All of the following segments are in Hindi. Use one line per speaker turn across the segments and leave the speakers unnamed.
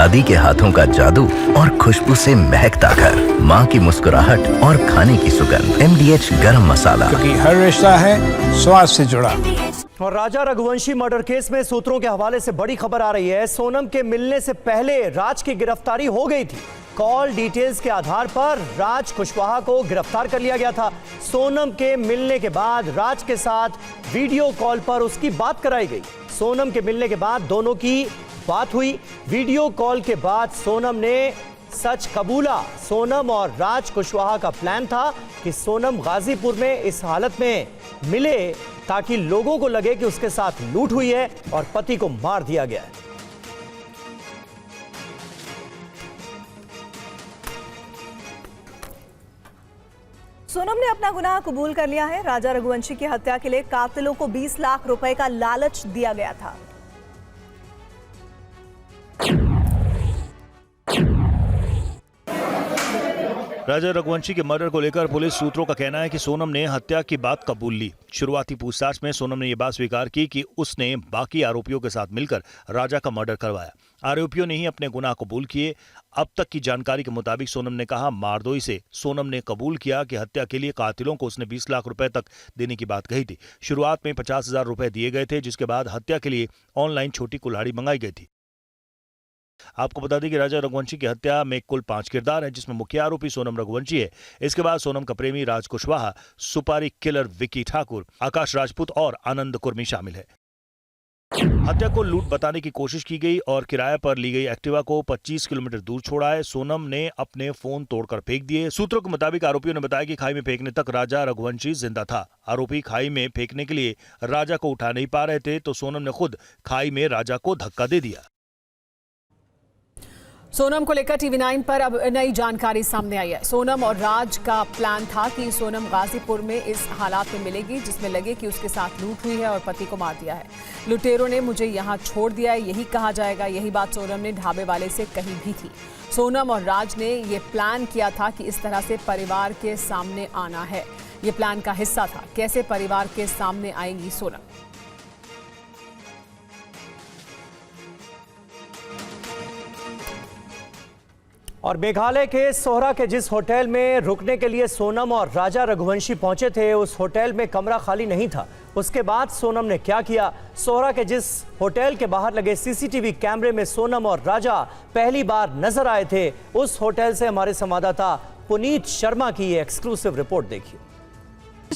दादी के हाथों का जादू और खुशबू से महकता घर, माँ की मुस्कुराहट और खाने की सुगंध। MDH गरम मसाला,
क्योंकि हर रिश्ता है स्वाद से जुड़ा।
और राजा रघुवंशी मर्डर केस में सूत्रों के हवाले से बड़ी खबर आ रही है। सोनम के मिलने से पहले राज की गिरफ्तारी हो गई थी। कॉल डिटेल्स के आधार पर राज कुशवाहा को गिरफ्तार कर लिया गया था। सोनम के मिलने के बाद राज के साथ वीडियो कॉल पर उसकी बात कराई गई। सोनम के मिलने के बाद दोनों की बात हुई। वीडियो कॉल के बाद सोनम ने सच कबूला। सोनम और राज कुशवाहा का प्लान था कि सोनम गाजीपुर में इस हालत में मिले ताकि लोगों को लगे कि उसके साथ लूट हुई है और पति को मार दिया गया है।
सोनम ने अपना गुनाह कबूल कर लिया है। राजा रघुवंशी की हत्या के लिए कातिलों को 20 लाख रुपए का लालच दिया गया था।
राजा रघुवंशी के मर्डर को लेकर पुलिस सूत्रों का कहना है कि सोनम ने हत्या की बात कबूल ली। शुरुआती पूछताछ में सोनम ने यह बात स्वीकार की कि उसने बाकी आरोपियों के साथ मिलकर राजा का मर्डर करवाया। आरोपियों ने ही अपने गुनाह कबूल किए। अब तक की जानकारी के मुताबिक सोनम ने कहा, मारदोई से सोनम ने कबूल किया कि हत्या के लिए कातिलों को उसने 20 लाख रुपए तक देने की बात कही थी। शुरुआत में 50,000 रुपए दिए गए थे, जिसके बाद हत्या के लिए ऑनलाइन छोटी कुल्हाड़ी मंगाई गई थी। आपको बता दें कि राजा रघुवंशी की हत्या में कुल 5 किरदार हैं, जिसमें मुख्य आरोपी सोनम रघुवंशी है। इसके बाद सोनम का प्रेमी राज कुशवाहा, सुपारी किलर विकी ठाकुर, आकाश राजपूत और आनंद कुर्मी शामिल है। हत्या को लूट बताने की कोशिश की गई और किराए पर ली गई एक्टिवा को 25 किलोमीटर दूर छोड़ा है। सोनम ने अपने फोन तोड़कर फेंक दिए। सूत्रों के मुताबिक आरोपियों ने बताया कि खाई में फेंकने तक राजा रघुवंशी जिंदा था। आरोपी खाई में फेंकने के लिए राजा को उठा नहीं पा रहे थे तो सोनम ने खुद खाई में राजा को धक्का दे दिया।
सोनम को लेकर TV9 पर अब नई जानकारी सामने आई है। सोनम और राज का प्लान था कि सोनम गाजीपुर में इस हालात में मिलेगी जिसमें लगे कि उसके साथ लूट हुई है और पति को मार दिया है। लुटेरों ने मुझे यहाँ छोड़ दिया है, यही कहा जाएगा। यही बात सोनम ने ढाबे वाले से कही भी थी। सोनम और राज ने ये प्लान किया था कि इस तरह से परिवार के सामने आना है। ये प्लान का हिस्सा था। कैसे परिवार के सामने आएंगी सोनम?
और मेघालय के सोहरा के जिस होटल में रुकने के लिए सोनम और राजा रघुवंशी पहुंचे थे, उस होटल में कमरा खाली नहीं था। उसके बाद सोनम ने क्या किया? सोहरा के जिस होटल के बाहर लगे CCTV कैमरे में सोनम और राजा पहली बार नजर आए थे, उस होटल से हमारे संवाददाता पुनीत शर्मा की ये एक्सक्लूसिव रिपोर्ट देखिए।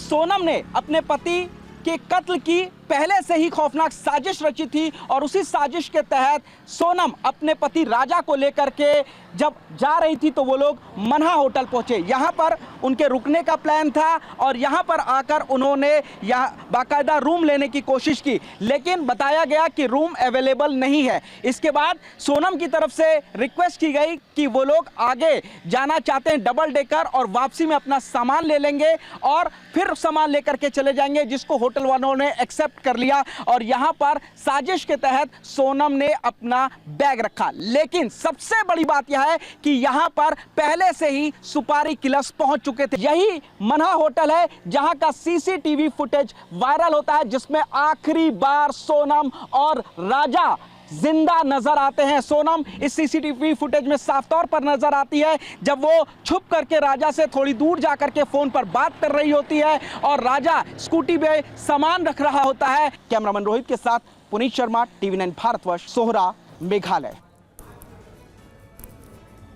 सोनम ने अपने पति के कत्ल की पहले से ही खौफनाक साजिश रची थी और उसी साजिश के तहत सोनम अपने पति राजा को लेकर के जब जा रही थी तो वो लोग मनहा होटल पहुंचे। यहाँ पर उनके रुकने का प्लान था और यहाँ पर आकर उन्होंने यहाँ बाकायदा रूम लेने की कोशिश की, लेकिन बताया गया कि रूम अवेलेबल नहीं है। इसके बाद सोनम की तरफ से रिक्वेस्ट की गई कि वो लोग आगे जाना चाहते हैं डबल डेकर और वापसी में अपना सामान ले लेंगे और फिर सामान लेकर के चले जाएंगे, जिसको होटल वालों ने एक्सेप्ट कर लिया। और यहां पर साजिश के तहत सोनम ने अपना बैग रखा। लेकिन सबसे बड़ी बात यह है कि यहां पर पहले से ही सुपारी किलर्स पहुंच चुके थे। यही मनहा होटल है जहां का CCTV फुटेज वायरल होता है, जिसमें आखिरी बार सोनम और राजा जिंदा नजर आते हैं। सोनम इस CCTV फुटेज में साफ तौर पर नजर आती है जब वो छुप करके राजा से थोड़ी दूर जाकर के फोन पर बात कर रही होती है और राजा स्कूटी में सामान रख रहा होता है। कैमरामैन रोहित के साथ पुनीत शर्मा, TV9 भारतवर्ष, सोहरा, मेघालय।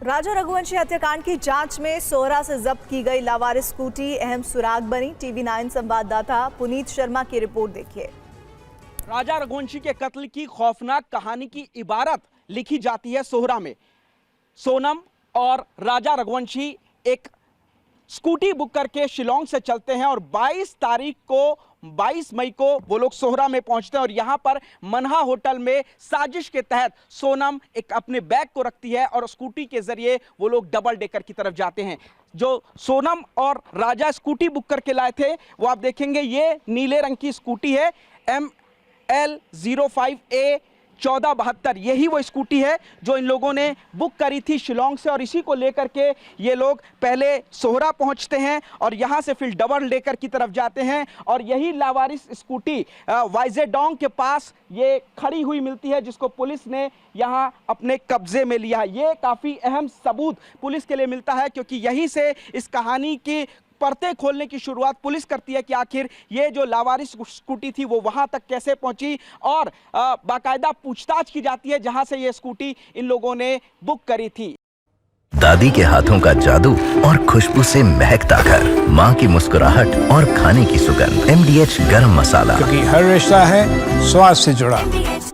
राजा रघुवंशी हत्याकांड की जांच में सोहरा से जब्त की गई लावारिस स्कूटी अहम सुराग बनी। TV9 संवाददाता पुनीत शर्मा की रिपोर्ट देखिए।
राजा रघुवंशी के कत्ल की खौफनाक कहानी की इबारत लिखी जाती है सोहरा में। सोनम और राजा रघुवंशी एक स्कूटी बुक करके शिलोंग से चलते हैं और 22 मई को वो लोग सोहरा में पहुंचते हैं और यहां पर मनहा होटल में साजिश के तहत सोनम एक अपने बैग को रखती है और स्कूटी के जरिए वो लोग डबल डेकर की तरफ जाते हैं। जो सोनम और राजा स्कूटी बुक करके लाए थे वो आप देखेंगे, ये नीले रंग की स्कूटी है। ML05A 1472 यही वो स्कूटी है जो इन लोगों ने बुक करी थी शिलोंग से, और इसी को लेकर के ये लोग पहले सोहरा पहुंचते हैं और यहां से फिर डबल डेकर की तरफ जाते हैं, और यही लावारिस स्कूटी वाइजेडोंग के पास ये खड़ी हुई मिलती है, जिसको पुलिस ने यहां अपने कब्जे में लिया। ये काफी अहम सबूत पुलिस के लिए मिलता है, क्योंकि यहीं से इस कहानी की पर्दे खोलने की शुरुआत पुलिस करती है कि आखिर ये जो लावारिस स्कूटी थी वो वहां तक कैसे पहुंची, और बाकायदा पूछताछ की जाती है जहां से ये स्कूटी इन लोगों ने बुक करी थी।
दादी के हाथों का जादू और खुशबू से महकता घर, माँ की मुस्कुराहट और खाने की सुगंध, MDH गरम मसाला।
क्योंकि हर रिश्ता है स्वाद से जुड़ा।